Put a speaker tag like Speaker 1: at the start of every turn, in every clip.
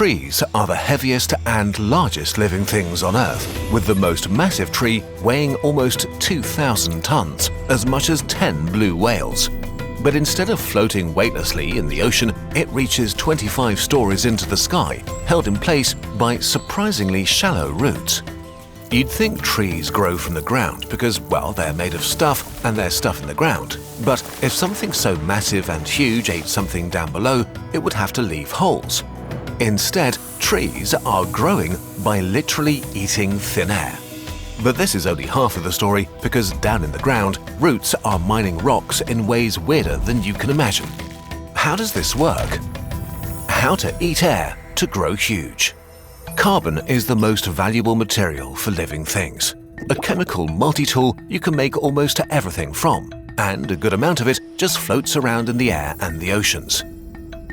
Speaker 1: Trees are the heaviest and largest living things on Earth, with the most massive tree weighing almost 2,000 tons, as much as 10 blue whales. But instead of floating weightlessly in the ocean, it reaches 25 stories into the sky, held in place by surprisingly shallow roots. You'd think trees grow from the ground because, well, they're made of stuff and there's stuff in the ground. But if something so massive and huge ate something down below, it would have to leave holes. Instead, trees are growing by literally eating thin air. But this is only half of the story, because down in the ground, roots are mining rocks in ways weirder than you can imagine. How does this work? How to eat air to grow huge. Carbon is the most valuable material for living things. A chemical multi-tool you can make almost everything from, and a good amount of it just floats around in the air and the oceans.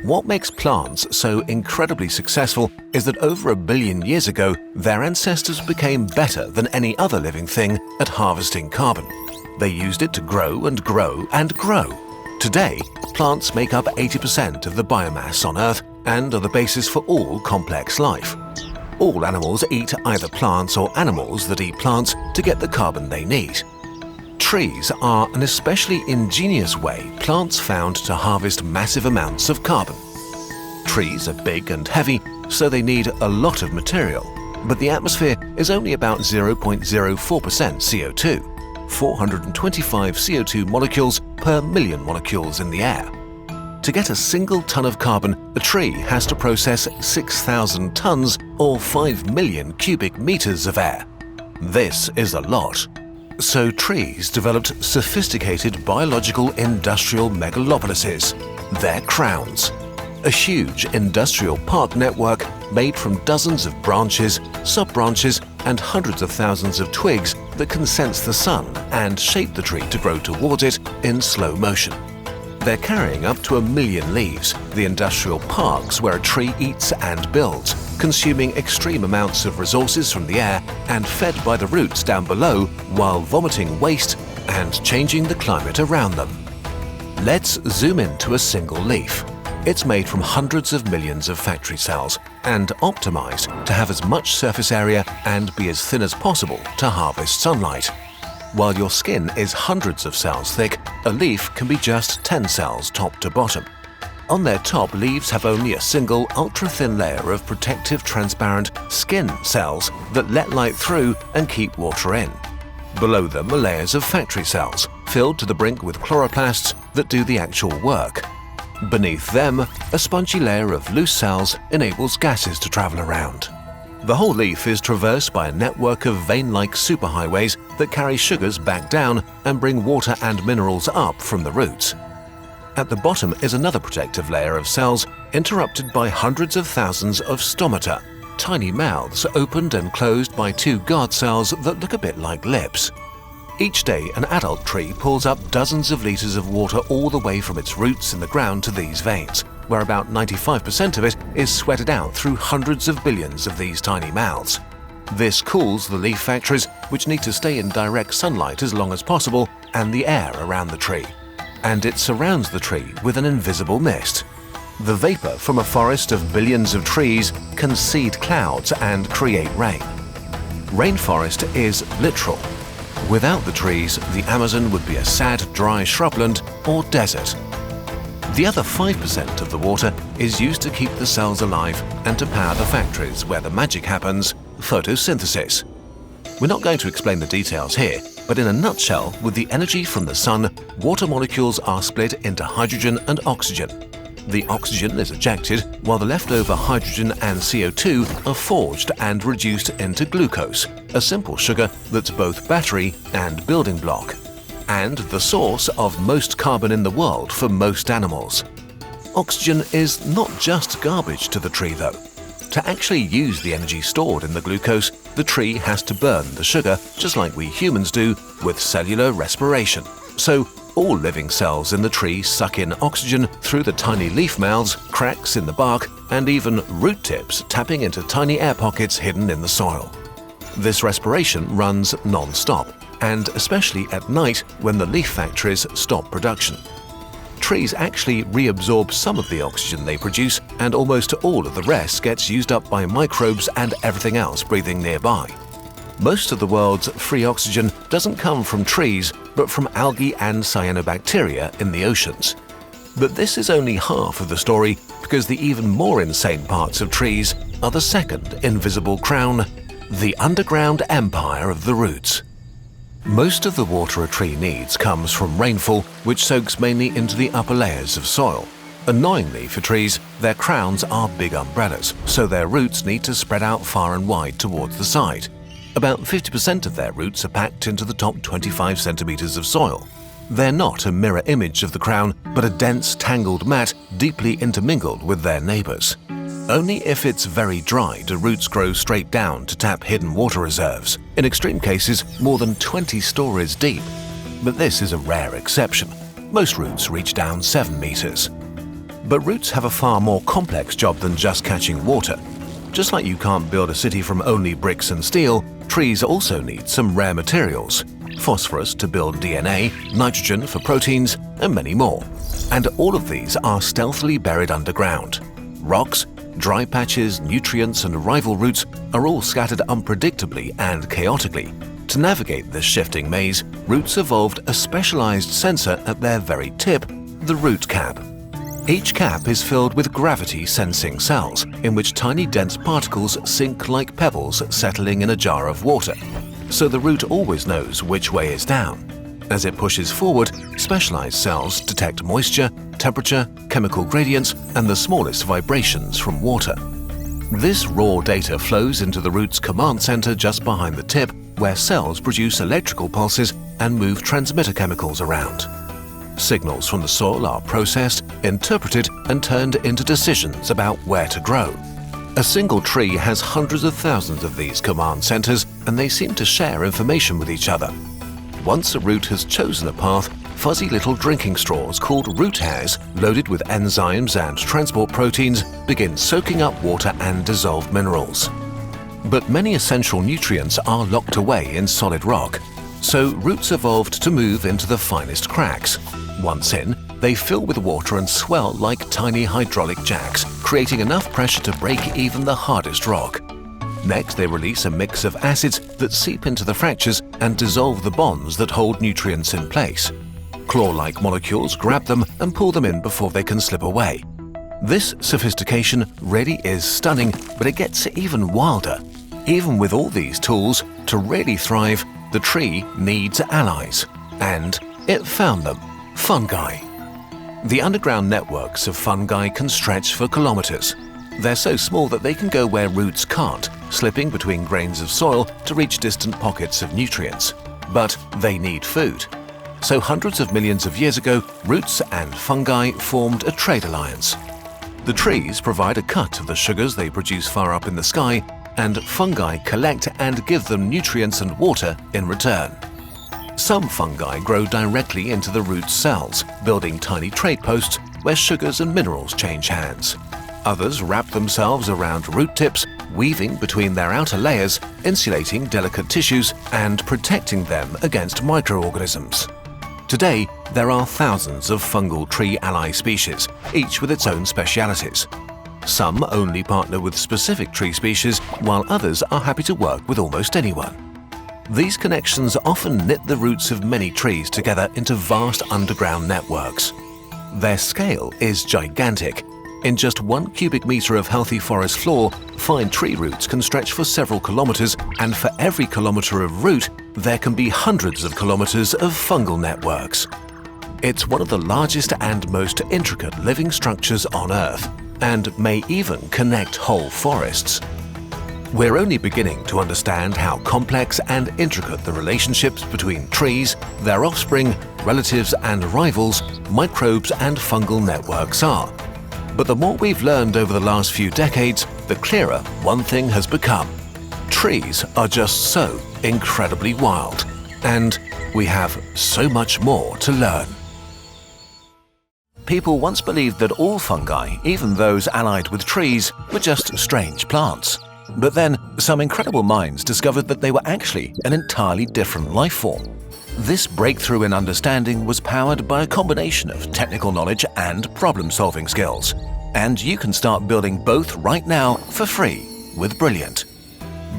Speaker 1: What makes plants so incredibly successful is that over 1 billion years ago, their ancestors became better than any other living thing at harvesting carbon. They used it to grow and grow and grow. Today, plants make up 80% of the biomass on Earth and are the basis for all complex life. All animals eat either plants or animals that eat plants to get the carbon they need. Trees are an especially ingenious way plants found to harvest massive amounts of carbon. Trees are big and heavy, so they need a lot of material, but the atmosphere is only about 0.04% CO2, 425 CO2 molecules per million molecules in the air. To get a single ton of carbon, a tree has to process 6,000 tons or 5 million cubic meters of air. This is a lot. So trees developed sophisticated biological industrial megalopolises, their crowns. A huge industrial park network made from dozens of branches, sub-branches, and hundreds of thousands of twigs that can sense the sun and shape the tree to grow towards it in slow motion. They're carrying up to 1 million leaves, the industrial parks where a tree eats and builds, consuming extreme amounts of resources from the air and fed by the roots down below while vomiting waste and changing the climate around them. Let's zoom into a single leaf. It's made from hundreds of millions of factory cells and optimized to have as much surface area and be as thin as possible to harvest sunlight. While your skin is hundreds of cells thick, a leaf can be just 10 cells top to bottom. On their top, leaves have only a single ultra-thin layer of protective transparent skin cells that let light through and keep water in. Below them are layers of factory cells, filled to the brink with chloroplasts that do the actual work. Beneath them, a spongy layer of loose cells enables gases to travel around. The whole leaf is traversed by a network of vein-like superhighways that carry sugars back down and bring water and minerals up from the roots. At the bottom is another protective layer of cells interrupted by hundreds of thousands of stomata, tiny mouths opened and closed by 2 guard cells that look a bit like lips. Each day, an adult tree pulls up dozens of liters of water all the way from its roots in the ground to these veins, where about 95% of it is sweated out through hundreds of billions of these tiny mouths. This cools the leaf factories, which need to stay in direct sunlight as long as possible, and the air around the tree. And it surrounds the tree with an invisible mist. The vapor from a forest of billions of trees can seed clouds and create rain. Rainforest is literal. Without the trees, the Amazon would be a sad, dry shrubland or desert. The other 5% of the water is used to keep the cells alive and to power the factories where the magic happens, photosynthesis. We're not going to explain the details here, but in a nutshell, with the energy from the sun, water molecules are split into hydrogen and oxygen. The oxygen is ejected, while the leftover hydrogen and CO2 are forged and reduced into glucose, a simple sugar that's both battery and building block, and the source of most carbon in the world for most animals. Oxygen is not just garbage to the tree, though. To actually use the energy stored in the glucose, the tree has to burn the sugar, just like we humans do, with cellular respiration. So, all living cells in the tree suck in oxygen through the tiny leaf mouths, cracks in the bark, and even root tips tapping into tiny air pockets hidden in the soil. This respiration runs non-stop, and especially at night when the leaf factories stop production. Trees actually reabsorb some of the oxygen they produce, and almost all of the rest gets used up by microbes and everything else breathing nearby. Most of the world's free oxygen doesn't come from trees, but from algae and cyanobacteria in the oceans. But this is only half of the story, because the even more insane parts of trees are the second invisible crown, the underground empire of the roots. Most of the water a tree needs comes from rainfall, which soaks mainly into the upper layers of soil. Annoyingly for trees, their crowns are big umbrellas, so their roots need to spread out far and wide towards the side. About 50% of their roots are packed into the top 25 centimeters of soil. They're not a mirror image of the crown, but a dense, tangled mat deeply intermingled with their neighbors. Only if it's very dry do roots grow straight down to tap hidden water reserves, in extreme cases more than 20 stories deep. But this is a rare exception. Most roots reach down 7 meters. But roots have a far more complex job than just catching water. Just like you can't build a city from only bricks and steel, trees also need some rare materials: phosphorus to build DNA, nitrogen for proteins, and many more. And all of these are stealthily buried underground. Rocks, dry patches, nutrients, and rival roots are all scattered unpredictably and chaotically. To navigate this shifting maze, roots evolved a specialized sensor at their very tip, the root cap. Each cap is filled with gravity-sensing cells, in which tiny dense particles sink like pebbles settling in a jar of water. So the root always knows which way is down. As it pushes forward, specialized cells detect moisture, temperature, chemical gradients, and the smallest vibrations from water. This raw data flows into the root's command center just behind the tip, where cells produce electrical pulses and move transmitter chemicals around. Signals from the soil are processed, interpreted, and turned into decisions about where to grow. A single tree has hundreds of thousands of these command centers, and they seem to share information with each other. Once a root has chosen a path, fuzzy little drinking straws called root hairs, loaded with enzymes and transport proteins, begin soaking up water and dissolved minerals. But many essential nutrients are locked away in solid rock, so roots evolved to move into the finest cracks. Once in, they fill with water and swell like tiny hydraulic jacks, creating enough pressure to break even the hardest rock. Next, they release a mix of acids that seep into the fractures and dissolve the bonds that hold nutrients in place. Claw-like molecules grab them and pull them in before they can slip away. This sophistication really is stunning, but it gets even wilder. Even with all these tools, to really thrive, the tree needs allies. And it found them: fungi. The underground networks of fungi can stretch for kilometers. They're so small that they can go where roots can't, slipping between grains of soil to reach distant pockets of nutrients. But they need food. So hundreds of millions of years ago, roots and fungi formed a trade alliance. The trees provide a cut of the sugars they produce far up in the sky, and fungi collect and give them nutrients and water in return. Some fungi grow directly into the root cells, building tiny trade posts where sugars and minerals change hands. Others wrap themselves around root tips, weaving between their outer layers, insulating delicate tissues and protecting them against microorganisms. Today, there are thousands of fungal tree ally species, each with its own specialities. Some only partner with specific tree species, while others are happy to work with almost anyone. These connections often knit the roots of many trees together into vast underground networks. Their scale is gigantic. In just 1 cubic meter of healthy forest floor, fine tree roots can stretch for several kilometers, and for every kilometer of root, there can be hundreds of kilometers of fungal networks. It's one of the largest and most intricate living structures on Earth, and may even connect whole forests. We're only beginning to understand how complex and intricate the relationships between trees, their offspring, relatives and rivals, microbes and fungal networks are. But the more we've learned over the last few decades, the clearer one thing has become. Trees are just so incredibly wild, and we have so much more to learn. People once believed that all fungi, even those allied with trees, were just strange plants. But then, some incredible minds discovered that they were actually an entirely different life form. This breakthrough in understanding was powered by a combination of technical knowledge and problem-solving skills. And you can start building both right now for free with Brilliant.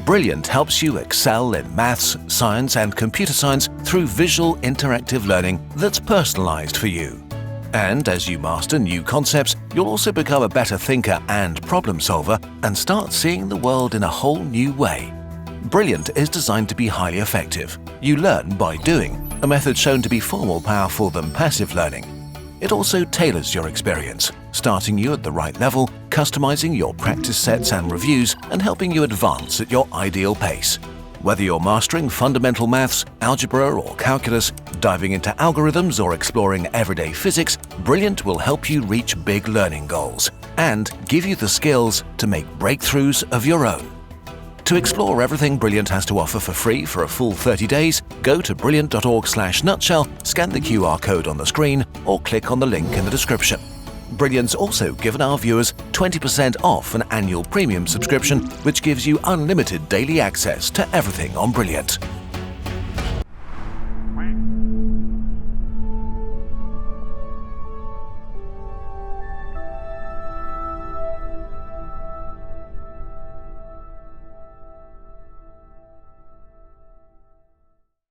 Speaker 1: Brilliant helps you excel in maths, science and computer science through visual interactive learning that's personalized for you. And as you master new concepts, you'll also become a better thinker and problem solver and start seeing the world in a whole new way. Brilliant is designed to be highly effective. You learn by doing, a method shown to be far more powerful than passive learning. It also tailors your experience, starting you at the right level, customizing your practice sets and reviews, and helping you advance at your ideal pace. Whether you're mastering fundamental maths, algebra or calculus, diving into algorithms or exploring everyday physics, Brilliant will help you reach big learning goals and give you the skills to make breakthroughs of your own. To explore everything Brilliant has to offer for free for a full 30 days, go to brilliant.org/nutshell, scan the QR code on the screen, or click on the link in the description. Brilliant's also given our viewers 20% off an annual premium subscription, which gives you unlimited daily access to everything on Brilliant.